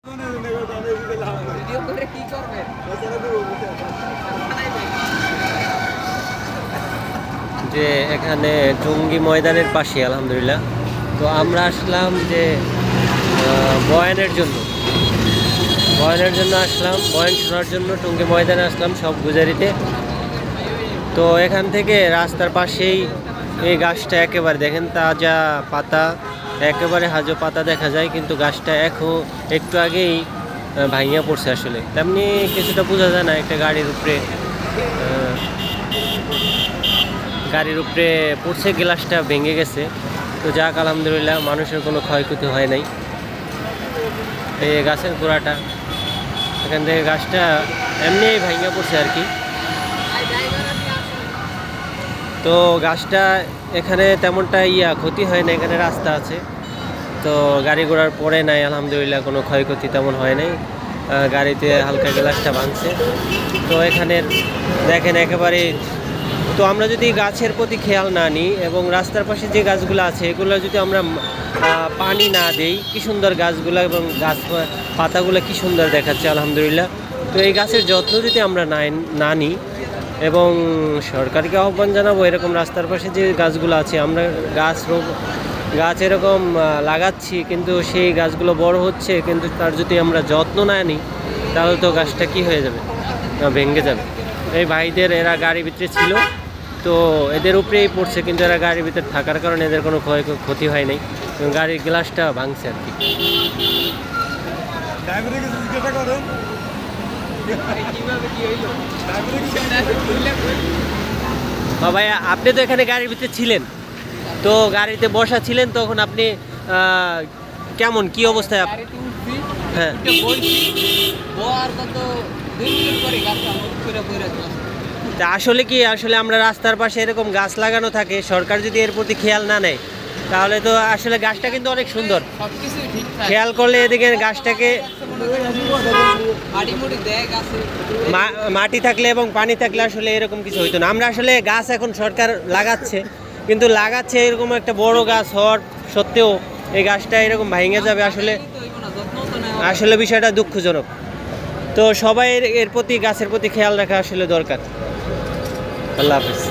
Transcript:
যে এখানে টঙ্গী ময়দানের পাশে আলহামদুলিল্লাহ। তো আমরা আসলাম যে বয়ানের জন্য আসলাম, বয়ান শোনার জন্য টঙ্গী ময়দানে আসলাম সব গুজারিতে। তো এখান থেকে রাস্তার পাশেই এই গাছটা একেবারে দেখেন তাজা পাতা, একেবারে হাজো পাতা দেখা যায়, কিন্তু গাছটা এখন একটু আগেই ভাঙিয়া পড়ছে। আসলে তেমনি কিছুটা বোঝা যায় না, একটা গাড়ির উপরে পড়ছে, গ্লাসটা ভেঙে গেছে। তো যাক আলহামদুলিল্লাহ, মানুষের কোনো ক্ষয়ক্ষতি হয় নাই। এই গাছের গোড়াটা এখান থেকে গাছটা এমনি ভাঙিয়া পড়ছে আর কি। তো গাছটা এখানে তেমনটা ক্ষতি হয় না, এখানে রাস্তা আছে, তো গাড়ি ঘোড়ার পরে নাই আলহামদুলিল্লাহ, কোনো ক্ষয়ক্ষতি তেমন হয় নাই। গাড়িতে হালকা গ্লাসটা ভাঙছে। তো এখানের দেখেন একেবারে, তো আমরা যদি গাছের প্রতি খেয়াল না নিই এবং রাস্তার পাশে যে গাছগুলো আছে এগুলো যদি আমরা পানি না দেই, কি সুন্দর গাছগুলো এবং গাছ পাতাগুলো কি সুন্দর দেখাচ্ছে আলহামদুলিল্লাহ। তো এই গাছের যত্ন যদি আমরা না নিই এবং সরকারকে আহ্বান জানাবো, এরকম রাস্তার পাশে যে গাছগুলো আছে, আমরা গাছ এরকম লাগাচ্ছি, কিন্তু সেই গাছগুলো বড় হচ্ছে, কিন্তু তার যদি আমরা যত্ন না নিই তাহলে তো গাছটা কি হয়ে যাবে, ভেঙে যাবে। এই ভাইদের এরা গাড়ির ভিতরে ছিল, তো এদের উপরেই পড়ছে, কিন্তু এরা গাড়ির ভিতরে থাকার কারণে এদের কোনো ক্ষতি হয় নাই, গাড়ির গ্লাসটা ভাঙছে আর কি। ভাই আপনি তো এখানে গাড়ির ভিতরে ছিলেন, তো গাড়িতে বসা ছিলেন, তখন আপনি কেমন কি অবস্থায়? হ্যাঁ, আসলে আমরা রাস্তার পাশে এরকম গাছ লাগানো থাকে, সরকার যদি এর প্রতি খেয়াল না নেয় তাহলে তো আসলে গাছটা কিন্তু অনেক সুন্দর, খেয়াল করলে এদিকে গাছটাকে মাটি থাকলে এবং পানি থাকলে আসলে এরকম কিছু হইতো না। আমরা আসলে গাছ এখন সরকার লাগাচ্ছে, কিন্তু লাগাচ্ছে এরকম একটা বড় গাছ হওয়ার সত্ত্বেও এই গাছটা এরকম ভেঙে যাবে, আসলে বিষয়টা দুঃখজনক। তো সবাই এর প্রতি গাছের প্রতি খেয়াল রাখা আসলে দরকার। আল্লাহ হাফেজ।